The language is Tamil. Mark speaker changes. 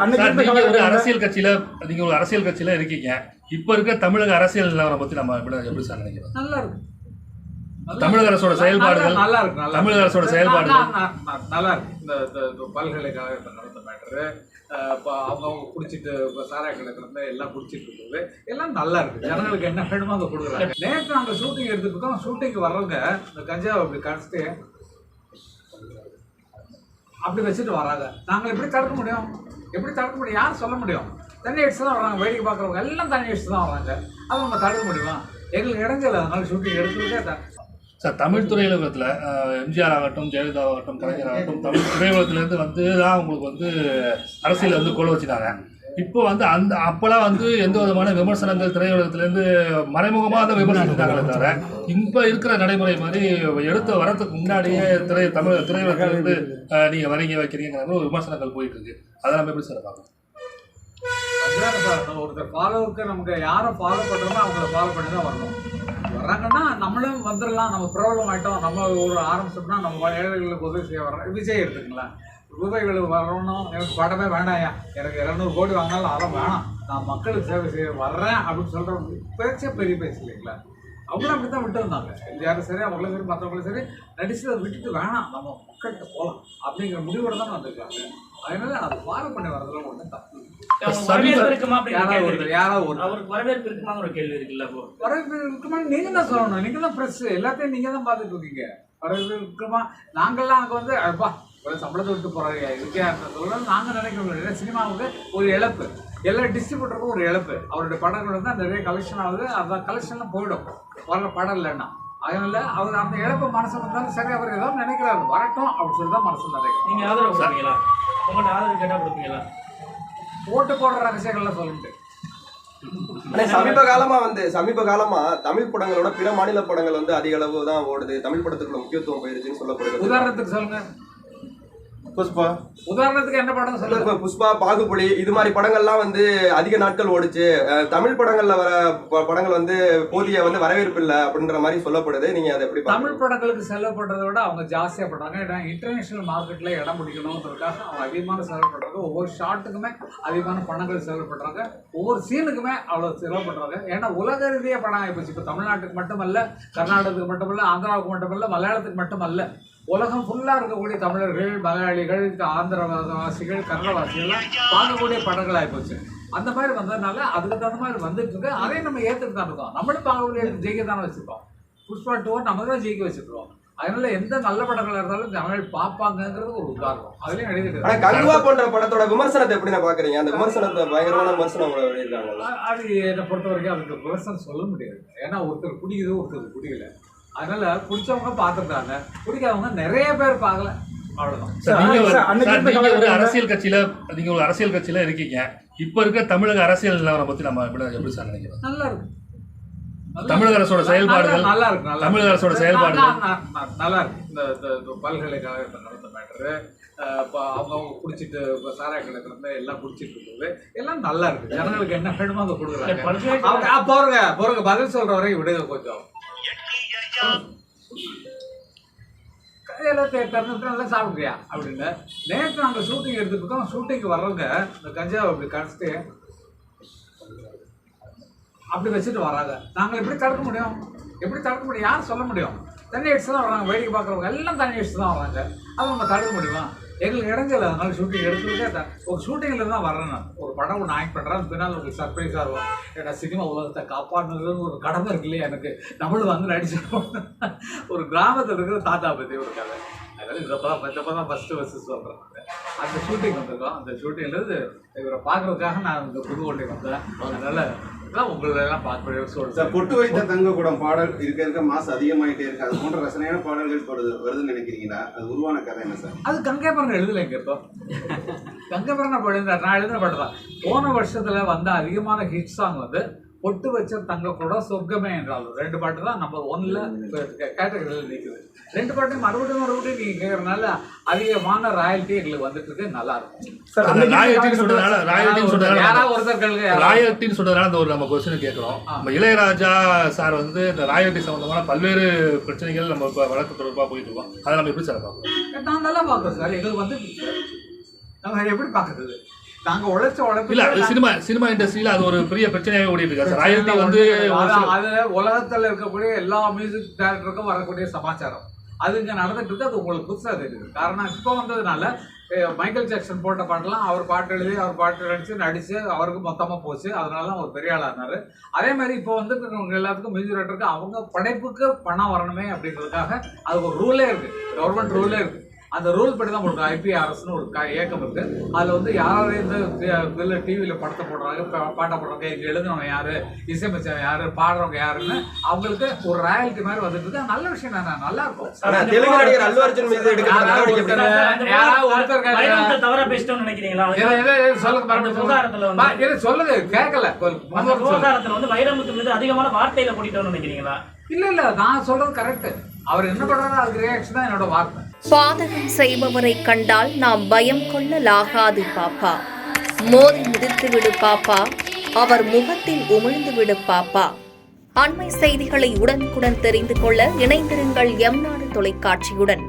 Speaker 1: நீங்க ஒரு அரசியல் கட்சியில இருக்கீங்க. இப்ப இருக்க தமிழக அரசியல் நிலவரம் பத்தி நம்ம எப்படி சார் நினைக்கிறோம்?
Speaker 2: நல்லா இருக்கு.
Speaker 1: தமிழக அரசோட செயல்பாடுகள்
Speaker 2: நல்லா இருக்கு.
Speaker 1: தமிழக அரசோட செயல்பாடுகள்
Speaker 2: நல்லா இருக்கு. இந்த பல்கலைக்கழகத்தை நடந்த மேட்டரு, அவங்க குடிச்சிட்டு சாராய கிடக்கிறது எல்லாம் குடிச்சிட்டு இருக்குது, எல்லாம் நல்லா இருக்கு. ஜனங்களுக்கு என்ன வேணுமோ அதை கொடுக்குறாங்க. நேற்று நாங்கள் ஷூட்டிங் எடுத்துக்கிட்டோம். ஷூட்டிங்க்கு வர்றவங்க இந்த கஞ்சாவை அப்படி கடிச்சிட்டு அப்படி வச்சுட்டு வராங்க. நாங்கள் எப்படி தடுக்க முடியும்? யார் சொல்ல முடியும்? தண்ணி அடிச்சு தான் வராங்க. வேடிக்கை பார்க்குறவங்க எல்லாம் தண்ணி அடிச்சு தான் வராங்க. அதை நம்ம தடுக்க முடியுமா? எங்களுக்கு இடைஞ்சல. அதனால ஷூட்டிங் எடுத்துக்கிட்டே
Speaker 1: சார், தமிழ் திரையுலகத்தில் எம்ஜிஆர் ஆகட்டும், ஜெயலலிதா ஆகட்டும், கலைஞர் ஆகட்டும், தமிழ் திரையுலகத்துலேருந்து தான் உங்களுக்கு அரசியல் கொள்ள வச்சுட்டாங்க. இப்போ அப்போலாம் எந்த விதமான விமர்சனங்கள் திரையுலகத்துலேருந்து மறைமுகமாக தான் விமர்சித்தாங்களே தவிர, இப்போ இருக்கிற நடைமுறை மாதிரி எடுத்து வரத்துக்கு முன்னாடியே தமிழ் திரையுலகத்துலேருந்து நீங்கள் வரீங்க வைக்கிறீங்கிற ஒரு விமர்சனங்கள் போயிட்டு இருக்கு. அதெல்லாம் எப்படி சார் பார்க்கணும்?
Speaker 2: அதுதான் சார், ஒருத்தர் ஃபாலோவுக்கு நமக்கு யாரை ஃபாலோ பண்ணுறோமோ அவங்கள ஃபாலோ பண்ணி தான் வரணும். வர்றாங்கன்னா நம்மளும் வந்துடலாம். நம்ம ப்ராப்ளம் ஆகிட்டோம், நம்ம ஒரு ஆரம்பிச்சோம்னா நம்ம ஏழைகளுக்கு உதவி செய்ய வர்றோம். விஜய் எடுத்துங்களா, ரூபாய்களுக்கு வரணும், எனக்கு படமே வேண்டாயா, எனக்கு 200 கோடி வாங்கினாலும் அதெல்லாம் வேணாம், நான் மக்களுக்கு சேவை செய்ய வர்றேன் அப்படின்னு சொல்கிறவங்க பேச்சே பெரிய பேச்சு இல்லைங்களா? அவங்களும் அப்படி தான் விட்டு வந்தாங்க. எம்ஜிஆரும் சரி, அவங்களும் சரி, மற்றவங்களும் சரி, நடிச்சதை விட்டுட்டு வேணாம், நம்ம மக்கள்கிட்ட போகலாம் அப்படிங்கிற முடிவோடு தான் வந்திருக்காங்க. அதனால அதை ஃபாலோ பண்ணி வரதுல ஒன்றும் தப்பு.
Speaker 3: வரவேற்பு இருக்குமா ஒரு கேள்வி இருக்குல்ல?
Speaker 2: வரவேற்பு இருக்குமா நீங்க தான் சொல்லணும். நீங்க தான் ப்ரெஸ், எல்லாத்தையும் நீங்க தான் பார்த்துட்டு இருக்கீங்க. வரவேற்பு இருக்குமா? நாங்கள்லாம் அங்கே அப்பா ஒரு சம்பளத்தை விட்டு போறாங்க இருக்கா சொல்லலாம் நாங்கள் நினைக்கிறோம். சினிமாவுக்கு ஒரு இழப்பு, எல்லா டிஸ்ட்ரிபியூட்டருக்கும் ஒரு இழப்பு. அவருடைய படங்கள் நிறைய கலெக்ஷன் ஆகுது. அந்த கலெக்ஷன்லாம் போயிடும் வர படம் இல்லைன்னா. அதனால அவர் அந்த இழப்பு மனசு வந்தாலும் சரி, அவர் ஏதாவது நினைக்கிறாரு வரட்டும் அப்படின்னு சொல்லி தான் மனசு நினைக்கிறேன்.
Speaker 3: நீங்க ஆதரவு கொடுப்பீங்களா? உங்கள்கிட்ட ஆதரவு கேட்டால் கொடுப்பீங்களா?
Speaker 2: ஓட்டு போடுற ரகசியங்கள்லாம் சொல்லிட்டு
Speaker 4: சமீப காலமா தமிழ் படங்களோட பிற மாநில படங்கள் அதிக அளவு தான் ஓடுது. தமிழ் படத்துக்குள்ள முக்கியத்துவம் போயிருச்சுன்னு சொல்லப்படுது.
Speaker 2: உதாரணத்துக்கு சொல்லுங்க.
Speaker 4: புஷ்பா
Speaker 2: உதாரணத்துக்கு என்ன படம் சொல்லுங்க?
Speaker 4: புஷ்பா, பாகுபலி, இது மாதிரி படங்கள்லாம் அதிக நாட்கள் ஓடிச்சு. தமிழ் படங்கள்ல வர படங்கள் போதிய வரவேற்பு இல்லை அப்படின்ற மாதிரி சொல்லப்படுது. நீங்க அதை எப்படி?
Speaker 2: தமிழ் படங்களுக்கு செலவுப்படுறதை விட அவங்க ஜாஸ்தியா பண்றாங்க. ஏன்னா இன்டர்நேஷனல் மார்க்கெட்ல இடம் பிடிக்கணும்ன்றதுக்காக அவங்க அதிகமான செலவு பண்றாங்க. ஒவ்வொரு ஷாட்டுக்குமே அதிகமான பணங்கள் செலவு பண்றாங்க. ஒவ்வொரு சீனுக்குமே அவ்வளவு செலவு பண்றாங்க. ஏன்னா உலக ரீதியா படம் ஆகிப்போச்சு. இப்போ தமிழ்நாட்டுக்கு மட்டுமல்ல, கர்நாடகத்துக்கு மட்டுமல்ல, ஆந்திராவுக்கு மட்டுமல்ல, மலையாளத்துக்கு மட்டுமல்ல, உலகம் ஃபுல்லாக இருக்கக்கூடிய தமிழர்கள், மலையாளிகள், ஆந்திரவாசிகள், கன்னடவாசிகள்லாம் பார்க்கக்கூடிய படங்கள் ஆகிப்போச்சு. அந்த மாதிரி வந்ததுனால அதுக்கு தகுந்த மாதிரி வந்துட்டு இருக்கு. அதையும் நம்ம ஏற்றுட்டு தான் இருக்கோம். நம்மளும் பார்க்கக்கூடிய ஜெயிக்க தானே வச்சுருக்கோம். புஷ்பா 2 நம்ம தான் ஜெயிக்க வச்சுருக்கோம். அதனால எந்த நல்ல படங்களாக இருந்தாலும் தமிழ் பார்ப்பாங்கிறது ஒரு உதாரணம். அதுலேயும் எழுதிட்டு
Speaker 4: கங்குவா போன்ற படத்தோட விமர்சனத்தை எப்படி நான் பார்க்குறீங்க? அந்த விமர்சனத்தை பயங்கரமான விமர்சனம் எழுதியிருக்காங்க.
Speaker 2: அது என்னை பொறுத்த வரைக்கும் அதுக்கு விமர்சனம் சொல்ல முடியாது. ஏன்னா ஒருத்தர் பிடிக்குது, ஒருத்தர் பிடிக்கல. அதனால பிடிச்சவங்க பார்த்துருக்காங்க, பிடிக்காதவங்க நிறைய பேர் பார்க்கல.
Speaker 1: அவ்வளவுதான். ஒரு அரசியல் கட்சியில இருக்கீங்க. இப்ப இருக்க தமிழக அரசியல் நிலவரம் பத்தி நம்ம எப்படி சார் நினைக்கிறோம்?
Speaker 2: நல்லா இருக்கு.
Speaker 1: தமிழக அரசோட செயல்பாடுகள்
Speaker 2: நல்லா இருக்கு.
Speaker 1: தமிழக அரசோட செயல்பாடுகள்
Speaker 2: நல்லா இருக்கு. இந்த பல்கலைக்கழகத்தை நடந்த மேட்டரு, அவங்க குடிச்சிட்டு சாராய கிடக்கிறது எல்லாம் குடிச்சிட்டு இருக்குது, எல்லாம் நல்லா இருக்கு. ஜனங்களுக்கு என்ன வேணுமோ அதை கொடுக்குறாங்க. போறங்க பதில் சொல்ற வரைக்கும் விடுங்க கொஞ்சம். நல்லா சாப்பிட்றியா அப்படின்னு நேற்று நாங்கள் ஷூட்டிங் எடுத்துக்கிட்டோம். ஷூட்டிங்க்கு வர்றவங்க இந்த கஞ்சாவை அப்படி கடிச்சிட்டு அப்படி வச்சுட்டு வராங்க. நாங்கள் எப்படி தடுக்க முடியும்? யார் சொல்ல முடியும்? தண்ணி அடிச்சு தான் வராங்க. வேடிக்கை பார்க்குறவங்க எல்லாம் தண்ணி அடிச்சு தான் வராங்க. அதை நம்ம தடுக்க முடியுமா? எங்களுக்கு இடைஞ்சல. அதனால ஷூட்டிங் எடுத்துக்கிட்டே ஒரு ஷூட்டிங்கில் தான் வரேன். நான் ஒரு படம் ஒன்று ஆக்ட் பண்ணுறேன். பின்னால் உங்களுக்கு சர்ப்ரைஸாக இருக்கும். ஏன்னா சினிமா உலகத்தை காப்பாற்றுனதுன்னு ஒரு கடமை இருக்கு இல்லையா எனக்கு. நம்மளும் நடிச்சிருக்கோம். ஒரு கிராமத்தில் இருக்கிற தாத்தா பற்றி ஒரு கதை. அதனால இதப்போ தான் ஃபஸ்ட்டு சொல்கிறேன். அந்த ஷூட்டிங் வந்திருக்கோம். அந்த ஷூட்டிங்லேருந்து இவரை பார்க்குறதுக்காக நான் இந்த புதுக்கோட்டை வந்தேன். அதனால உங்களெல்லாம் பார்க்க
Speaker 5: பொட்டு வைத்த தங்க கூடம் பாடல் இருக்க மாசம் அதிகமாயிட்டே இருக்கு. அது போன்ற ரசனையான பாடல்கள் வருதுன்னு நினைக்கிறீங்களா? அது உருவான கதை என்ன சார்?
Speaker 2: அது கங்கைபரன் எழுதலைங்க. இப்போ கங்கைபரன் நான் எழுதின பாட்டு தான். போன வருஷத்துல வந்த அதிகமான ஹிட் சாங் பொட்டு வச்ச தங்க கூட சொர்க்கமே என்றாலும் 2 பாட்டு தான் நம்பர் 1ல கேட்டகரியில் நிற்குது. 2 பாட்டையும் மறுபடியும் நீங்க கேட்கறதுனால அதிகமான ராயல்ட்டி எங்களுக்கு வந்துட்டு இருக்கு. நல்லா இருக்கும்.
Speaker 1: ராயல்ட்டின்னு சொல்றதுனால அந்த ஒரு நம்ம கொஸ்டின் கேட்கிறோம். நம்ம இளையராஜா சார் இந்த ராயல்ட்டி சம்பந்தமான பல்வேறு பிரச்சனைகள் நம்ம வழக்கு தொடர்பாக போயிட்டு இருக்கோம். அதை நம்ம எப்படி சார் பார்க்கணும்?
Speaker 2: நான் நல்லா பார்க்குறோம் சார். எங்களுக்கு நம்ம எப்படி பார்க்கறது? நாங்க உழைச்ச
Speaker 1: இல்ல அது
Speaker 2: உழைப்பு
Speaker 1: சினிமா இண்டஸ்ட்ரியில அது ஒரு பெரிய பிரச்சனையாவே ஓடிட்டு இருக்கு சார். ராயல்டி வந்து
Speaker 2: அது உலகத்துல இருக்கக்கூடிய எல்லா மியூசிக் டைரக்டருக்கும் வரக்கூடிய சமாச்சாரம் அது இங்க நடந்துட்டு இருக்கு. அது உங்களுக்கு புதுசா தெரியுது. காரணம் இப்போ வந்ததுனால மைக்கேல் ஜாக்சன் போட்ட பாட்டெல்லாம் அவர் பாட்டு எழுதி அவர் பாட்டு நடிச்சு அவருக்கு மொத்தமா போச்சு. அதனால அவர் பெரிய ஆளா இருந்தாரு. அதே மாதிரி இப்போ வந்து எல்லாத்துக்கும் மியூசிக் டைரக்டருக்கு அவங்க படைப்புக்கு பணம் வரணுமே அப்படிங்கிறதுக்காக அது ஒரு ரூலே இருக்கு, கவர்மெண்ட் ரூலே இருக்கு. அந்த ரூல் படி தான் உங்களுக்கு IPRSன்னு ஒரு இயக்கம் இருக்கு. அதில் வந்து யாரும் இந்த டிவியில் படத்தை போடுறாங்க, பாட்டை போடுறாங்க, இங்கே எழுதுனவங்க யாரு, இசையமைச்சவங்க யாரு, பாடுறவங்க யாருன்னு அவங்களுக்கு ஒரு ராயல்ட்டி மாதிரி வந்துட்டு இருக்கு. நல்ல விஷயம் தானே, நல்லா இருக்கும்.
Speaker 4: தெலுங்கு நடிகர் அல்லு அர்ஜுன் மீது எடுக்கப்பட்ட நடவடிக்கை எப்படி?
Speaker 3: வைரமுத்து தவறா பேசிட்டோம்னு நினைக்கிறீங்களா?
Speaker 2: சொல்லுங்க கேட்கல.
Speaker 3: விவகாரத்துல வந்து வைரமுத்து மீது அதிகமான வார்த்தையில கூட்டிட்டோம்னு நினைக்கிறீங்களா?
Speaker 2: இல்ல நான் சொல்றது கரெக்ட். அவர் என்ன பண்றாரு அதுக்கு ரியாக்ஷன் தான் என்னோட வார்த்தை.
Speaker 6: பாதகம் செய்பவரை கண்டால் நாம் பயம் கொள்ளலாகாது பாப்பா. மோதி மிதித்து விடு பாப்பா, அவர் முகத்தில் உமிழ்ந்து விடு பாப்பா. அண்மை செய்திகளை உடனுக்குடன் தெரிந்து கொள்ள இணைந்திருங்கள் எம் நாடு தொலைக்காட்சியுடன்.